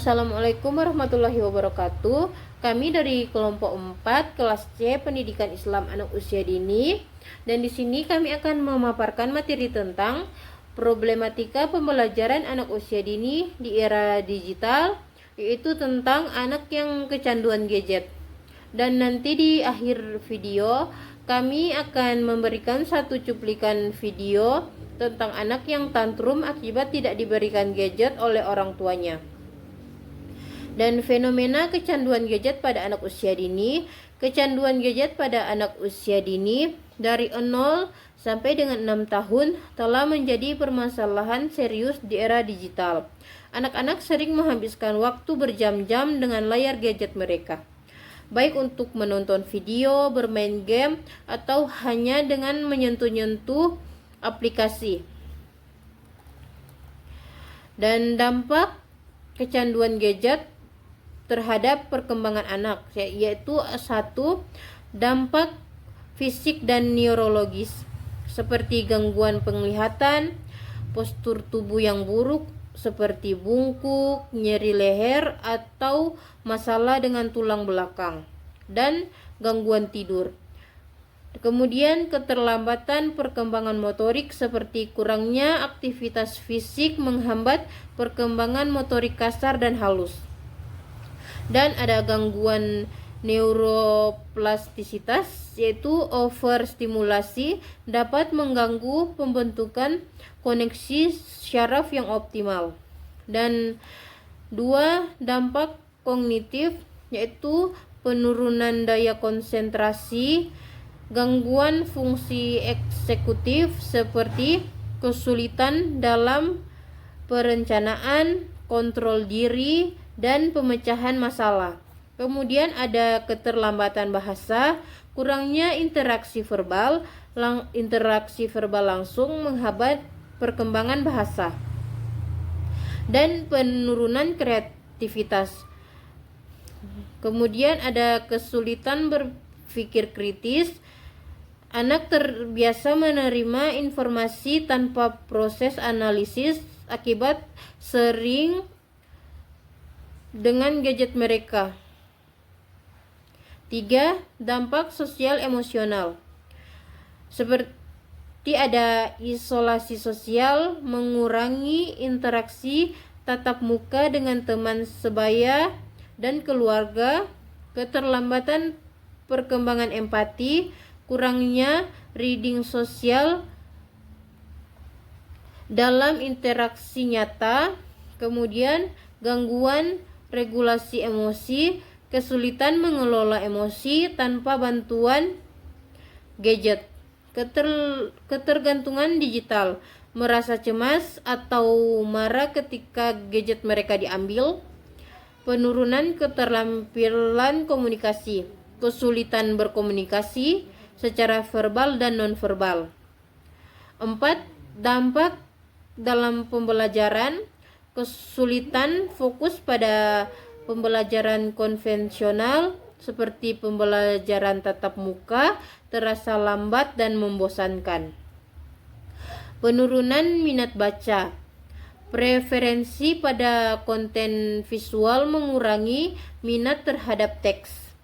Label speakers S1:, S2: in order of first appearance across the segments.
S1: Assalamualaikum warahmatullahi wabarakatuh. Kami dari kelompok 4 kelas C Pendidikan Islam Anak Usia Dini, dan di sini kami akan memaparkan materi tentang problematika pembelajaran anak usia dini di era digital, yaitu tentang anak yang kecanduan gadget. Dan nanti di akhir video kami akan memberikan satu cuplikan video tentang anak yang tantrum akibat tidak diberikan gadget oleh orang tuanya. Dan fenomena kecanduan gadget pada anak usia dini. Kecanduan gadget pada anak usia dini dari 0 sampai dengan 6 tahun telah menjadi permasalahan serius di era digital. Anak-anak sering menghabiskan waktu berjam-jam dengan layar gadget mereka, baik untuk menonton video, bermain game, atau hanya dengan menyentuh-nyentuh aplikasi. Dan dampak kecanduan gadget terhadap perkembangan anak, yaitu satu, dampak fisik dan neurologis seperti gangguan penglihatan, postur tubuh yang buruk seperti bungkuk, nyeri leher, atau masalah dengan tulang belakang, dan gangguan tidur. Kemudian keterlambatan perkembangan motorik seperti kurangnya aktivitas fisik menghambat perkembangan motorik kasar dan halus. Dan ada gangguan neuroplastisitas, yaitu overstimulasi dapat mengganggu pembentukan koneksi syaraf yang optimal. Dan dua, dampak kognitif, yaitu penurunan daya konsentrasi, gangguan fungsi eksekutif seperti kesulitan dalam perencanaan, kontrol diri, dan pemecahan masalah. Kemudian ada keterlambatan bahasa, kurangnya interaksi verbal langsung menghambat perkembangan bahasa, dan penurunan kreativitas. Kemudian ada kesulitan berpikir kritis. Anak terbiasa menerima informasi tanpa proses analisis akibat sering dengan gadget mereka. 3. Dampak sosial emosional, seperti ada isolasi sosial, mengurangi interaksi tatap muka dengan teman sebaya dan keluarga, keterlambatan perkembangan empati, kurangnya reading sosial dalam interaksi nyata, kemudian gangguan regulasi emosi, kesulitan mengelola emosi tanpa bantuan gadget, ketergantungan digital, merasa cemas atau marah ketika gadget mereka diambil, penurunan keterampilan komunikasi, kesulitan berkomunikasi secara verbal dan nonverbal. 4. Dampak dalam pembelajaran, kesulitan fokus pada pembelajaran konvensional seperti pembelajaran tatap muka, terasa lambat dan membosankan. Penurunan minat baca, preferensi pada konten visual mengurangi minat terhadap teks.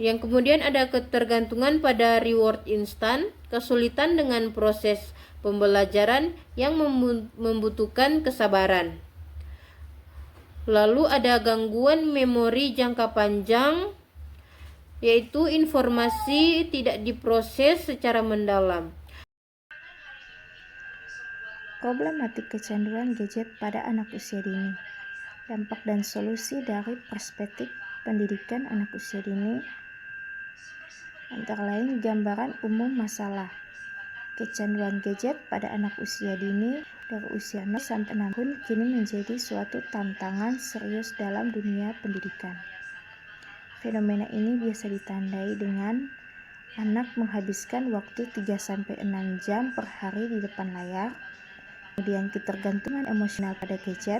S1: Yang kemudian ada ketergantungan pada reward instan, kesulitan dengan proses pembelajaran yang membutuhkan kesabaran. Lalu ada gangguan memori jangka panjang, yaitu informasi tidak diproses secara mendalam.
S2: Problematik kecanduan gadget pada anak usia dini. Dampak dan solusi dari perspektif pendidikan anak usia dini antara lain gambaran umum masalah kecanduan gadget pada anak usia dini dari usia 0 sampai 6 tahun kini menjadi suatu tantangan serius dalam dunia pendidikan. Fenomena ini biasa ditandai dengan anak menghabiskan waktu 3-6 jam per hari di depan layar, kemudian ketergantungan emosional pada gadget.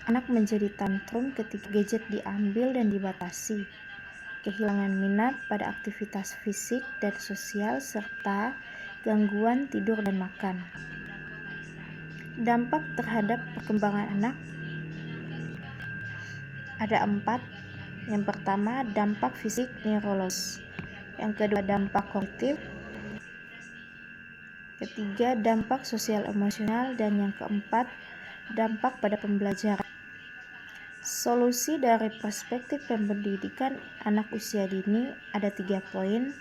S2: Anak menjadi tantrum ketika gadget diambil dan dibatasi, kehilangan minat pada aktivitas fisik dan sosial, serta gangguan tidur dan makan. Dampak terhadap perkembangan anak ada 4. Yang pertama, dampak fisik neurologis. Yang kedua, dampak kognitif. Ketiga, dampak sosial emosional. Dan yang keempat, dampak pada pembelajaran. Solusi dari perspektif pendidikan anak usia dini ada 3 poin.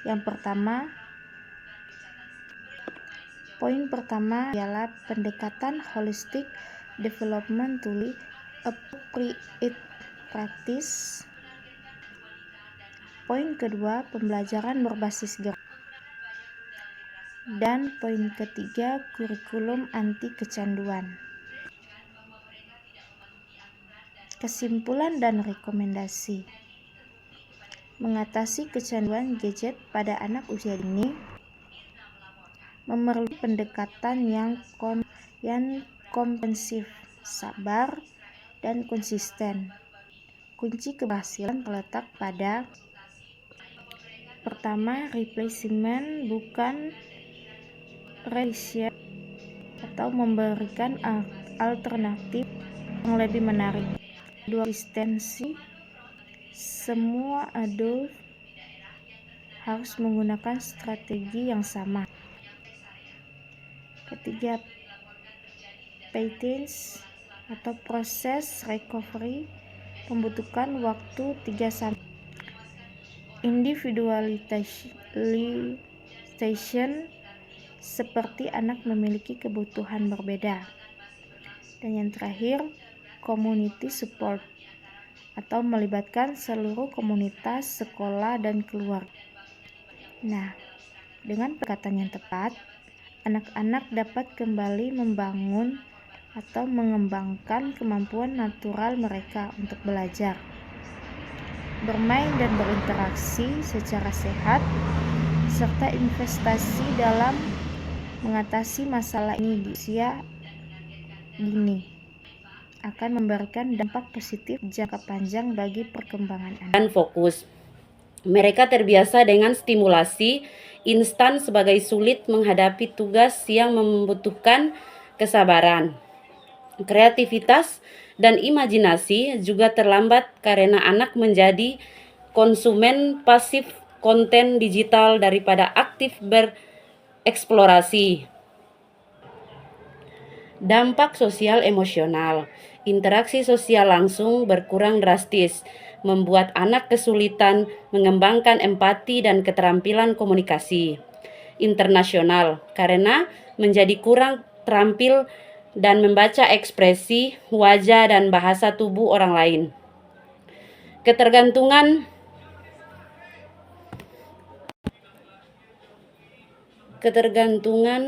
S2: Yang pertama, poin pertama ialah pendekatan holistic development to appropriate practice. Poin kedua, pembelajaran berbasis gerak. Dan poin ketiga, kurikulum anti kecanduan. Kesimpulan dan rekomendasi. Mengatasi kecanduan gadget pada anak usia dini memerlukan pendekatan yang komprehensif, sabar, dan konsisten. Kunci keberhasilan terletak pada pertama, replacement bukan replacement, atau memberikan alternatif yang lebih menarik. Kedua, konsistensi. Semua adult harus menggunakan strategi yang sama. Ketiga, patience atau proses recovery membutuhkan waktu 3 sampai individualization, seperti anak memiliki kebutuhan berbeda. Dan yang terakhir, community support atau melibatkan seluruh komunitas, sekolah, dan keluarga. Nah, dengan pendekatan yang tepat, anak-anak dapat kembali membangun atau mengembangkan kemampuan natural mereka untuk belajar, bermain, dan berinteraksi secara sehat, serta investasi dalam mengatasi masalah ini di usia dini akan memberikan dampak positif jangka panjang bagi perkembangan anak.
S3: Dan fokus. Mereka terbiasa dengan stimulasi instan sebagai sulit menghadapi tugas yang membutuhkan kesabaran. Kreativitas dan imajinasi juga terlambat karena anak menjadi konsumen pasif konten digital daripada aktif bereksplorasi. Dampak sosial emosional. Interaksi sosial langsung berkurang drastis, membuat anak kesulitan mengembangkan empati dan keterampilan komunikasi internasional karena menjadi kurang terampil dan membaca ekspresi, wajah, dan bahasa tubuh orang lain. Ketergantungan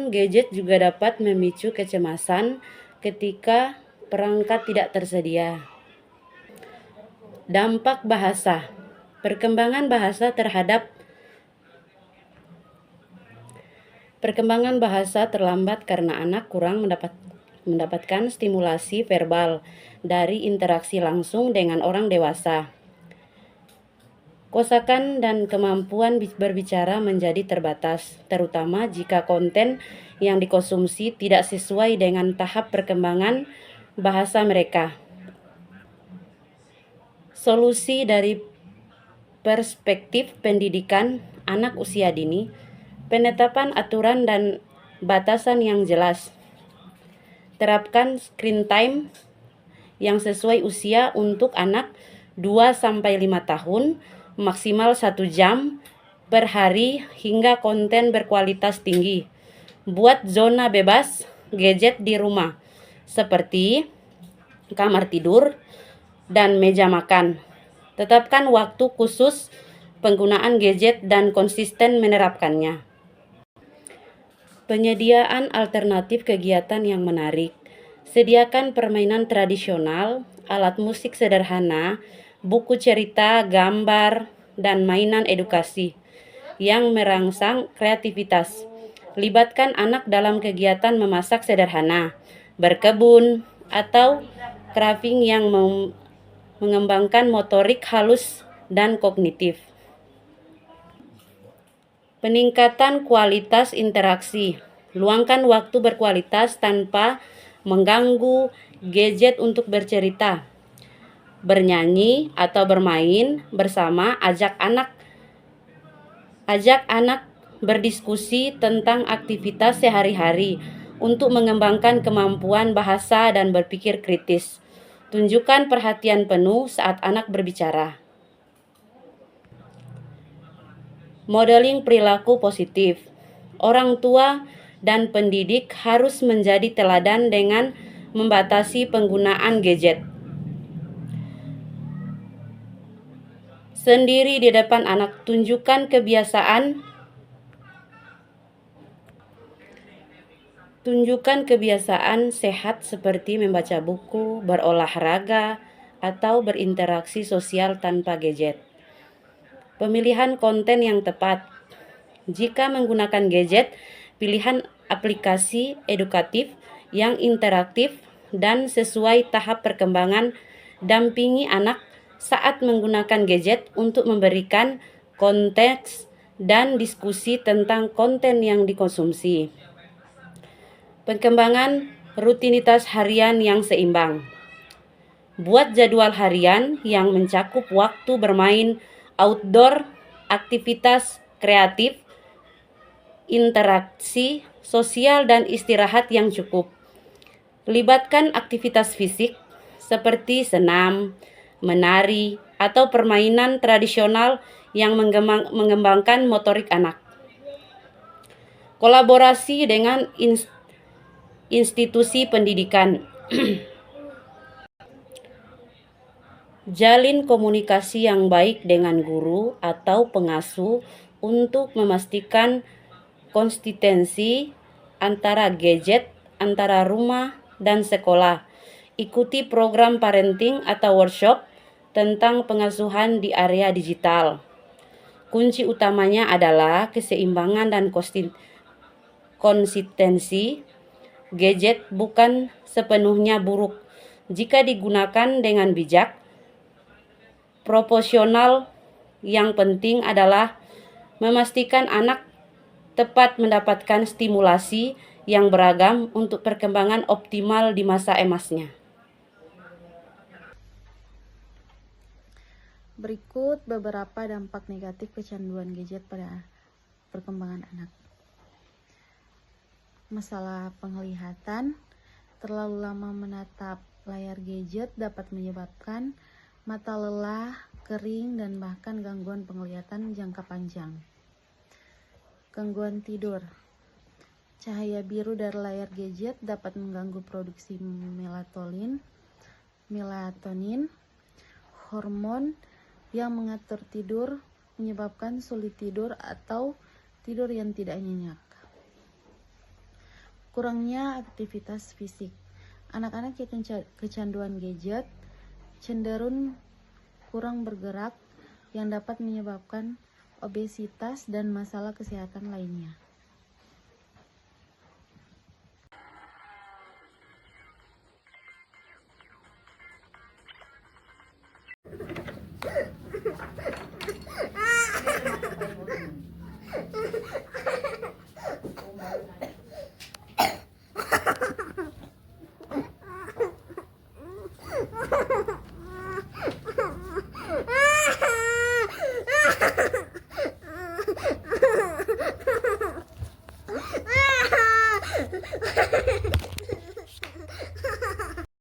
S3: gadget juga dapat memicu kecemasan ketika perangkat tidak tersedia. Dampak bahasa. Perkembangan bahasa terlambat karena anak kurang mendapatkan stimulasi verbal dari interaksi langsung dengan orang dewasa. Kosakata dan kemampuan berbicara menjadi terbatas, terutama jika konten yang dikonsumsi tidak sesuai dengan tahap perkembangan bahasa mereka. Solusi dari perspektif pendidikan anak usia dini, penetapan aturan dan batasan yang jelas. Terapkan screen time yang sesuai usia untuk anak 2-5 tahun, maksimal 1 jam per hari hingga konten berkualitas tinggi. Buat zona bebas gadget di rumah, seperti kamar tidur dan meja makan. Tetapkan waktu khusus penggunaan gadget dan konsisten menerapkannya. Penyediaan alternatif kegiatan yang menarik. Sediakan permainan tradisional, alat musik sederhana, buku cerita, gambar, dan mainan edukasi yang merangsang kreativitas. Libatkan anak dalam kegiatan memasak sederhana, berkebun, atau crafting yang mengembangkan motorik halus dan kognitif. Peningkatan kualitas interaksi. Luangkan waktu berkualitas tanpa mengganggu gadget untuk bercerita, bernyanyi, atau bermain bersama. Ajak anak berdiskusi tentang aktivitas sehari-hari untuk mengembangkan kemampuan bahasa dan berpikir kritis. Tunjukkan perhatian penuh saat anak berbicara. Modeling perilaku positif. Orang tua dan pendidik harus menjadi teladan dengan membatasi penggunaan gadget sendiri di depan anak. Tunjukkan kebiasaan sehat seperti membaca buku, berolahraga, atau berinteraksi sosial tanpa gadget. Pemilihan konten yang tepat. Jika menggunakan gadget, pilihan aplikasi edukatif yang interaktif dan sesuai tahap perkembangan. Dampingi anak saat menggunakan gadget untuk memberikan konteks dan diskusi tentang konten yang dikonsumsi. Perkembangan rutinitas harian yang seimbang. Buat jadwal harian yang mencakup waktu bermain outdoor, aktivitas kreatif, interaksi sosial, dan istirahat yang cukup. Libatkan aktivitas fisik seperti senam, menari, atau permainan tradisional yang mengembangkan motorik anak. Kolaborasi dengan institusi pendidikan. Jalin komunikasi yang baik dengan guru atau pengasuh untuk memastikan konsistensi antara gadget, antara rumah dan sekolah. Ikuti program parenting atau workshop tentang pengasuhan di area digital. Kunci utamanya adalah keseimbangan dan konsistensi. Gadget bukan sepenuhnya buruk jika digunakan dengan bijak. Proporsional. Yang penting adalah memastikan anak tepat mendapatkan stimulasi yang beragam untuk perkembangan optimal di masa emasnya.
S2: Berikut beberapa dampak negatif kecanduan gadget pada perkembangan anak. Masalah penglihatan. Terlalu lama menatap layar gadget dapat menyebabkan mata lelah, kering, dan bahkan gangguan penglihatan jangka panjang. Gangguan tidur. Cahaya biru dari layar gadget dapat mengganggu produksi melatonin, hormon yang mengatur tidur, menyebabkan sulit tidur atau tidur yang tidak nyenyak. Kurangnya aktivitas fisik. Anak-anak yang kecanduan gadget cenderung kurang bergerak yang dapat menyebabkan obesitas dan masalah kesehatan lainnya.
S1: Ah!